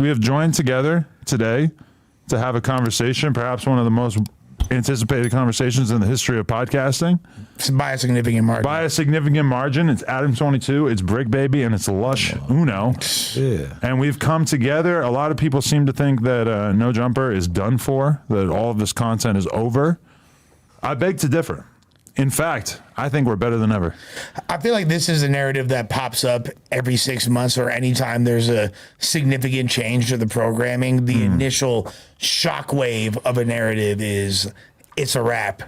have joined together today to have a conversation, perhaps one of the most anticipated conversations in the history of podcasting. By a significant margin. By a significant margin. It's Adam 22, it's Brick Baby, and it's Lush Uno. Yeah. And we've come together. A lot of people seem to think that No Jumper is done for, that all of this content is over. I beg to differ. In fact, I think we're better than ever. I feel like this is a narrative that pops up every 6 months or anytime there's a significant change to the programming. The initial shockwave of a narrative is it's a wrap.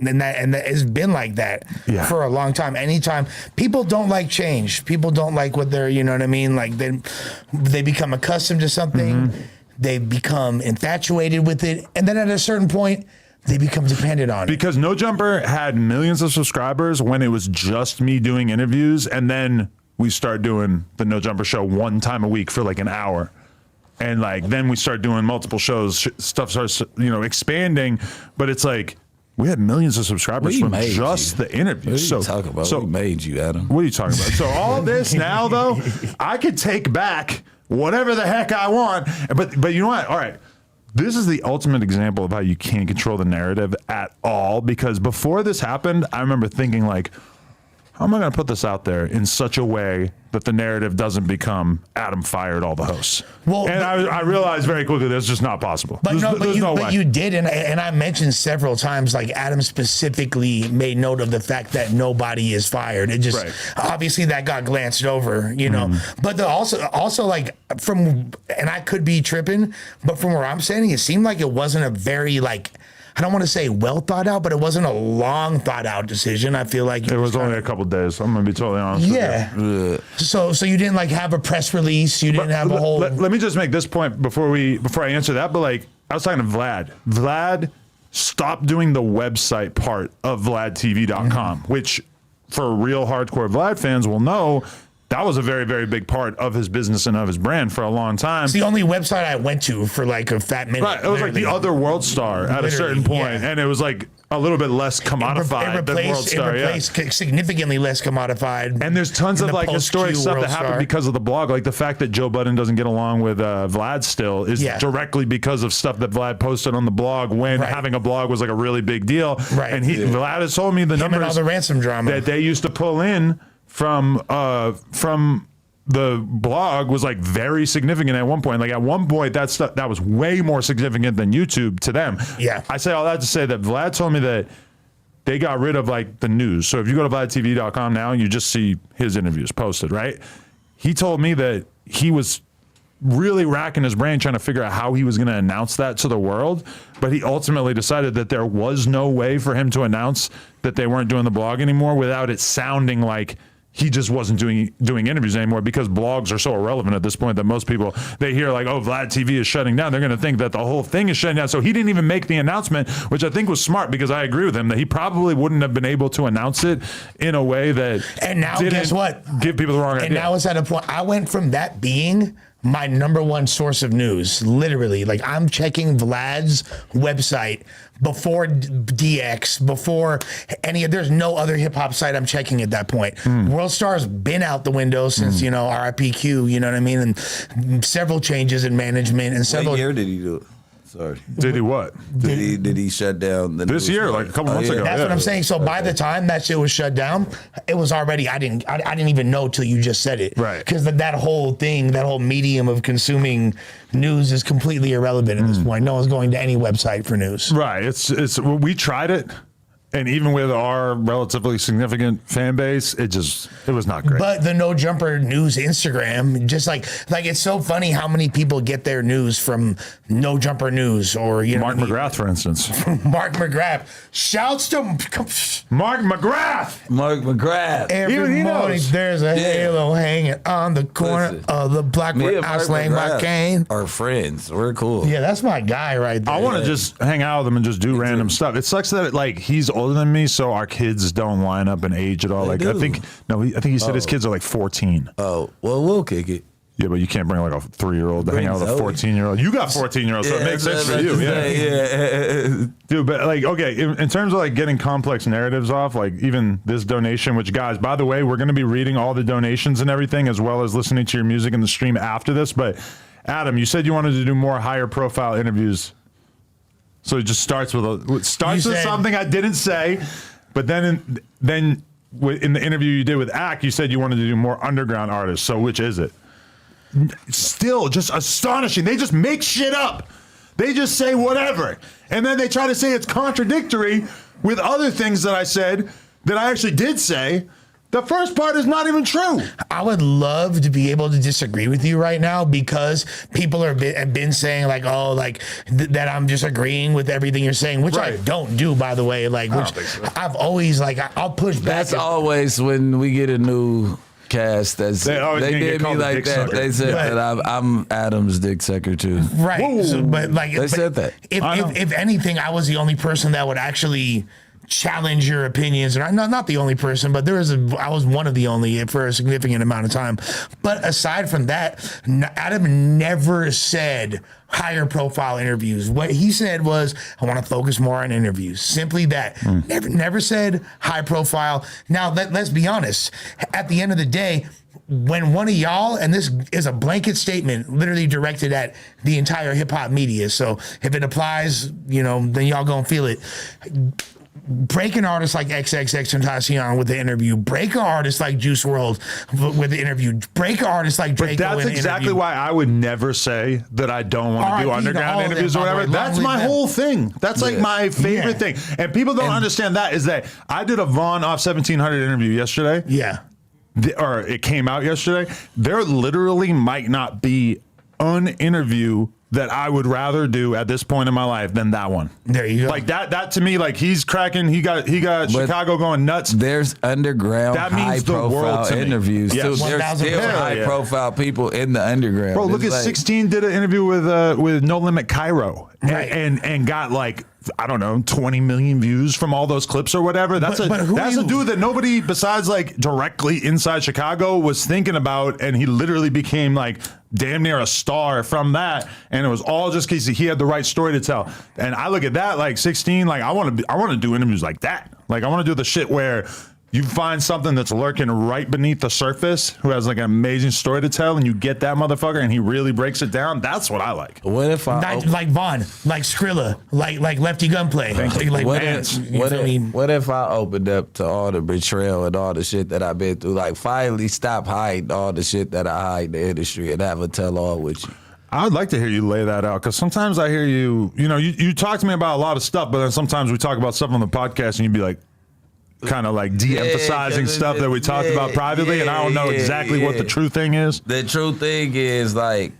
And that it's been like that for a long time. Anytime people don't like change, people don't like what they're, you know what I mean? Like they become accustomed to something, they become infatuated with it, and then at a certain point, they become dependent on it. Because No Jumper had millions of subscribers when it was just me doing interviews, and then we start doing the No Jumper show one time a week for like an hour. And like then we start doing multiple shows, stuff starts, expanding, but it's like we had millions of subscribers from just the interviews. What are you talking about? We made you, Adam. What are you talking about? So all this now though, I could take back whatever the heck I want. But you know what? All right. This is the ultimate example of how you can't control the narrative at all, because before this happened, I remember thinking like, how am I going to put this out there in such a way that the narrative doesn't become Adam fired all the hosts? Well, and I realized very quickly that's just not possible. But you did, and I mentioned several times, like Adam specifically made note of the fact that nobody is fired. It just obviously that got glanced over, But also like and I could be tripping, but from where I'm standing, it seemed like it wasn't a very I don't want to say well thought out, but it wasn't a long thought out decision. I feel like it was only a couple days. I'm gonna be totally honest. Yeah. So you didn't have a press release. You didn't have a whole. Let me just make this point before I answer that. But I was talking to Vlad. Vlad stopped doing the website part of VladTV.com, which for real hardcore Vlad fans will know. That was a very, very big part of his business and of his brand for a long time. It's the only website I went to for a fat minute. Right. It was like the other World Star at a certain point, and it was a little bit less commodified than World Star. It replaced significantly less commodified. And there's tons of historic stuff that happened because of the blog. Like the fact that Joe Budden doesn't get along with Vlad still is directly because of stuff that Vlad posted on the blog when having a blog was a really big deal. Right. And Vlad has told me the numbers and all the ransom drama that they used to pull in from the blog was very significant at one point. At one point that stuff that was way more significant than YouTube to them. Yeah. I say all that to say that Vlad told me that they got rid of the news. So if you go to VladTV.com now, you just see his interviews posted, right? He told me that he was really racking his brain trying to figure out how he was going to announce that to the world, but he ultimately decided that there was no way for him to announce that they weren't doing the blog anymore without it sounding like he just wasn't doing interviews anymore, because blogs are so irrelevant at this point that most people, they hear Vlad TV is shutting down. They're going to think that the whole thing is shutting down. So he didn't even make the announcement, which I think was smart, because I agree with him that he probably wouldn't have been able to announce it in a way that guess what? Give people the wrong idea. And now it's at a point, I went from that being my number one source of news, literally. I'm checking Vlad's website before DX, before there's no other hip hop site I'm checking at that point. World Star's been out the window since, RIPQ, you know what I mean? And several changes in management and several. What year did he do it? Sorry. Did he what? Did he shut down this year, a couple months ago? That's what I'm saying. So by the time that shit was shut down, it was already. I didn't even know till you just said it. Right. Because that whole thing, that whole medium of consuming news is completely irrelevant at this point. No one's going to any website for news. Right. It's we tried it. And even with our relatively significant fan base, it was not great. But the No Jumper News Instagram, just like it's so funny how many people get their news from No Jumper News, or Mark McGrath, for instance. Mark McGrath. Shouts to Mark McGrath. Mark McGrath. Every morning there's a halo hanging on the corner of the block where I slang my cane. Our friends, we're cool. Yeah, that's my guy right there. I want to just hang out with him and just do random stuff. It sucks that he's older than me, so our kids don't line up in age at all. I think he said his kids are 14. Oh, well, we'll kick it. Yeah, but you can't bring a 3-year-old to hang out with a 14-year-old. You got 14-year-olds, so it makes sense for you. Yeah. Dude, but okay, in terms of getting complex narratives off, even this donation, which guys, by the way, we're going to be reading all the donations and everything, as well as listening to your music in the stream after this, but Adam, you said you wanted to do more higher profile interviews. So it just starts with something I didn't say, but then in the interview you did with Ack, you said you wanted to do more underground artists. So which is it? Still just astonishing. They just make shit up. They just say whatever. And then they try to say it's contradictory with other things that I said that I actually did say. The first part is not even true. I would love to be able to disagree with you right now because people have been saying like, oh, like that I'm just agreeing with everything you're saying, which I don't do, by the way. Like, which I've always like, I'll push back. That's always when we get a new cast. They did me like that. They said that I'm Adam's dick sucker too. Right. So, but like, they said that. If anything, I was the only person that would actually challenge your opinions, and not the only person, but I was one of the only for a significant amount of time. But aside from that, Adam never said higher profile interviews. What he said was, I want to focus more on interviews. Simply that. Never said high profile. Now let's be honest. At the end of the day, when one of y'all, and this is a blanket statement literally directed at the entire hip hop media, so if it applies, then y'all gonna feel it. Break an artist like XXXTentacion with the interview. Break an artist like Juice WRLD with the interview. Break an artist like Draco. But that's exactly why I would never say that I don't want to do underground interviews or whatever. That's my whole thing. That's like my favorite thing. And people don't understand that is that I did a Vaughn off 1700 interview yesterday. Yeah. Or it came out yesterday. There literally might not be an interview that I would rather do at this point in my life than that one. There you go. Like that to me, like he's cracking. He got Chicago going nuts. There's underground, that means high profile interviews. Yes. Too. There's still high profile people in the underground. Bro, look at 16 did an interview with No Limit Cairo, right. and got like, I don't know, 20 million views from all those clips or whatever. That's a dude that nobody besides like directly inside Chicago was thinking about, and he literally became like damn near a star from that, and it was all just because he had the right story to tell. And I look at that like 16, like I want to do interviews like that. Like I want to do the shit where you find something that's lurking right beneath the surface, who has like an amazing story to tell, and you get that motherfucker, and he really breaks it down. That's what I like. What if like Vaughn, like Skrilla, like Lefty Gunplay, what if I opened up to all the betrayal and all the shit that I've been through? Like finally stop hiding all the shit that I hide in the industry and have a tell all with you. I would like to hear you lay that out, because sometimes I hear you talk to me about a lot of stuff, but then sometimes we talk about stuff on the podcast and you'd be like, kind of like de-emphasizing stuff that we talked about privately, and I don't know exactly what the true thing is. The true thing is, like,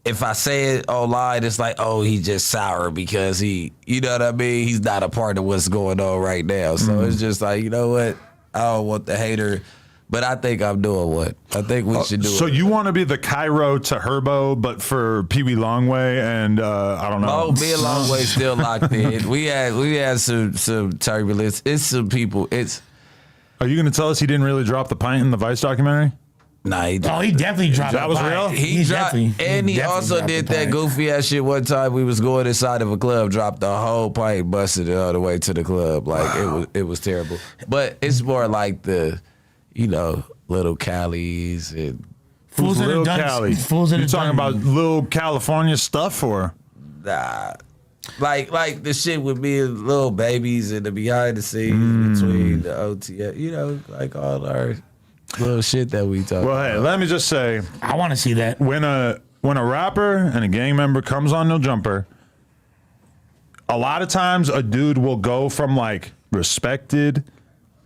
if I say it online, it's like, oh, he's just sour because you know what I mean? He's not a part of what's going on right now. So it's just like, you know what? I don't want the hater. But I think I'm doing what? I think we should do it. So you want to be the Cairo to Herbo, but for Pee Wee Longway and I don't know. Oh, me and Longway still locked in. We had some turbulence. It's some people. Are you going to tell us he didn't really drop the pint in the Vice documentary? Nah, he definitely dropped. That was real. He also did that goofy ass shit one time. We was going inside of a club, dropped the whole pint, busted it all the way to the club. Like it was terrible. But it's more like the, little Callies and Fools Little in Cali. Fools in You talking about little California stuff or? Nah. Like the shit with me and little babies and the behind the scenes between the OTF, like all our little shit that we talk about. Well, hey, let me just say, I want to see that. When a rapper and a gang member comes on No Jumper, a lot of times a dude will go from like respected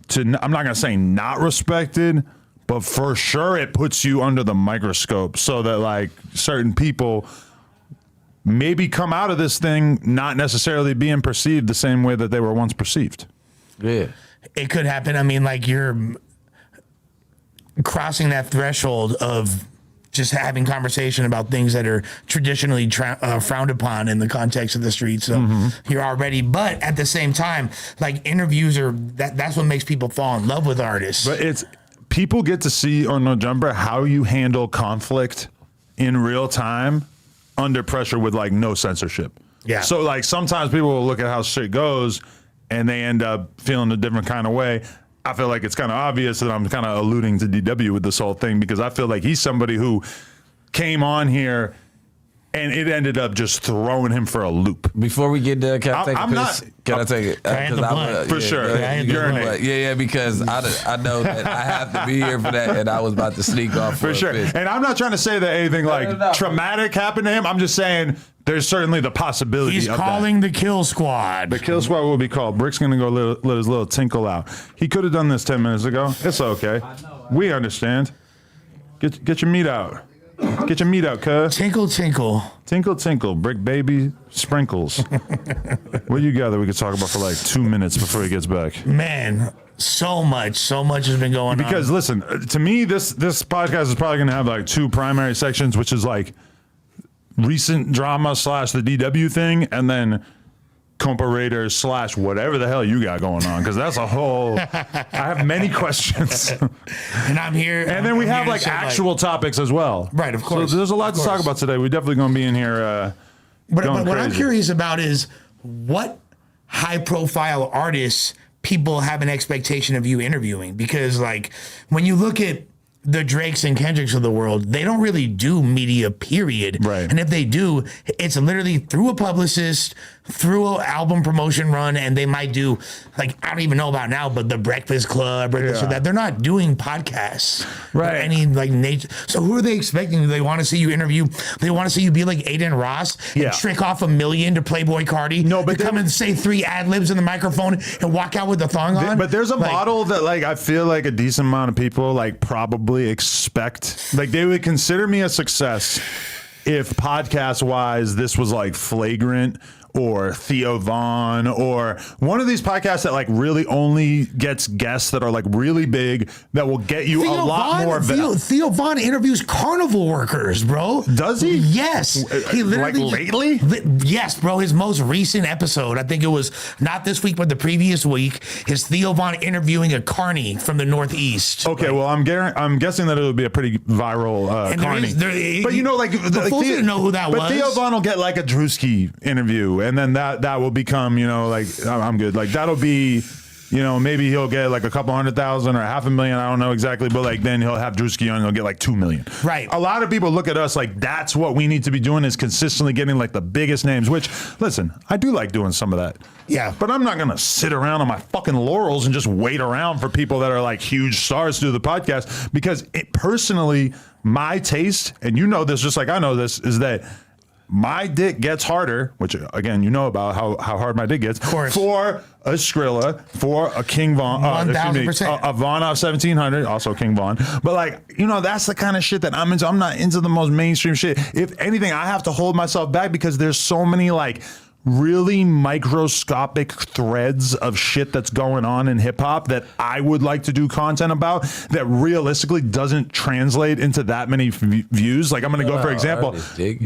to, I'm not gonna say not respected, but for sure it puts you under the microscope, so that like certain people maybe come out of this thing not necessarily being perceived the same way that they were once perceived. Yeah. It could happen. I mean, like you're crossing that threshold of just having conversation about things that are traditionally frowned upon in the context of the street. So you're already, but at the same time, like interviews that's what makes people fall in love with artists. But people get to see on No Jumper how you handle conflict in real time under pressure with like no censorship. Yeah. So like sometimes people will look at how shit goes and they end up feeling a different kind of way. I feel like it's kind of obvious that I'm kind of alluding to DW with this whole thing, because I feel like he's somebody who came on here and it ended up just throwing him for a loop. Before we get there, can I take a piss? Can I take it? For sure. Yeah, because I know that I have to be here for that, and I was about to sneak off for sure. And I'm not trying to say that anything traumatic happened to him. I'm just saying there's certainly the possibility. He's calling the kill squad. The kill squad will be called. Brick's gonna go let his little tinkle out. He could have done this 10 minutes ago. It's okay. We understand. Get your meat out. Get your meat out, cuz. Tinkle, tinkle. Tinkle, tinkle. Brick baby sprinkles. What you got that we could talk about for like 2 minutes before he gets back? Man, so much has been going on. Because listen, to me, this podcast is probably going to have like 2 primary sections, which is like recent drama / the DW thing, and then comparators / whatever the hell you got going on, because that's a whole. I have many questions, and I'm here. And then we have like actual topics as well, right? Of course. So there's a lot to talk about today. We're definitely going to be in here. But what I'm curious about is what high-profile artists people have an expectation of you interviewing, because like when you look at the Drakes and Kendricks of the world, they don't really do media, period. Right. And if they do, it's literally through a publicist, through an album promotion run, and they might do, like, I don't even know about now, but the Breakfast Club or this or that. They're not doing podcasts. Right. Or any, like, nature. So who are they expecting? Do they want to see you interview? They want to see you be like Aiden Ross and trick off $1 million to Playboy Cardi? No, but come and say 3 ad-libs in the microphone and walk out with the thong on? But there's a model that, like, I feel like a decent amount of people, like, probably expect, like, they would consider me a success if podcast wise this was like Flagrant or Theo Vaughn or one of these podcasts that like really only gets guests that are like really big that will get you a lot more. Theo Vaughn interviews carnival workers, bro. Does he? Yes. He literally like lately? Yes, bro. His most recent episode, I think it was not this week, but the previous week, is Theo Vaughn interviewing a carny from the Northeast. Okay, well, I'm guessing that it would be a pretty viral carny. But you know, like, Theo didn't know who that was. But Theo Vaughn will get like a Drewski interview, and then that will become, you know, like, I'm good. Like, that'll be, you know, maybe he'll get like a couple 100,000 or 500,000. I don't know exactly, but like then he'll have Drewski on and he'll get like 2 million. Right. A lot of people look at us like that's what we need to be doing, is consistently getting like the biggest names, which, listen, I do like doing some of that. Yeah. But I'm not going to sit around on my fucking laurels and just wait around for people that are like huge stars to do the podcast, because it personally, my taste, and you know this just like I know this, is that my dick gets harder, which again, you know about how hard my dick gets, for a Skrilla, for a King Von, 1,000%. A Von off 1700, also King Von. But like, you know, that's the kind of shit that I'm into. I'm not into the most mainstream shit. If anything, I have to hold myself back because there's so many like really microscopic threads of shit that's going on in hip hop that I would like to do content about that realistically doesn't translate into that many views. Like, I'm going to go, for example,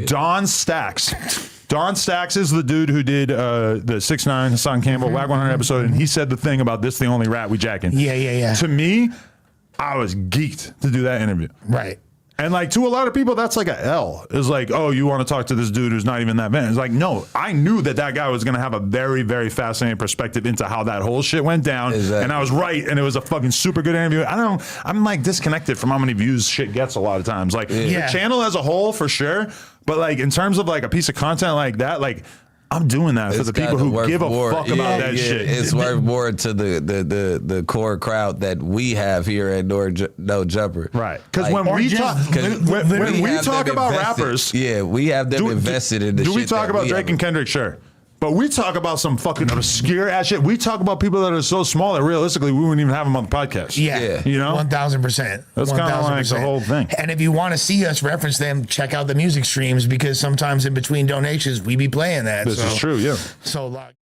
Don Stacks. Don Stacks is the dude who did the 6ix9ine Hassan Campbell WAC 100 episode, and he said the thing about this the only rat we jacking. Yeah. To me, I was geeked to do that interview. Right. And like, to a lot of people, that's like a L. It's like, oh, you want to talk to this dude who's not even that man. It's like, no, I knew that guy was going to have a very, very fascinating perspective into how that whole shit went down. Exactly. And I was right. And it was a fucking super good interview. I'm like disconnected from how many views shit gets a lot of times. Like the channel as a whole, for sure. But like, in terms of like a piece of content like that, like, I'm doing that for the people who give a fuck about that shit. It's worth more to the core crowd that we have here at No Jumper. Right. Because like, when we talk about rappers, we have them invested in the shit. Do we talk about Drake and Kendrick? Sure. But we talk about some fucking obscure ass shit. We talk about people that are so small that realistically we wouldn't even have them on the podcast. Yeah. You know? 1,000%. That's kind of like the whole thing. And if you want to see us reference them, check out the music streams, because sometimes in between donations, we be playing that. This is true, yeah. So, like.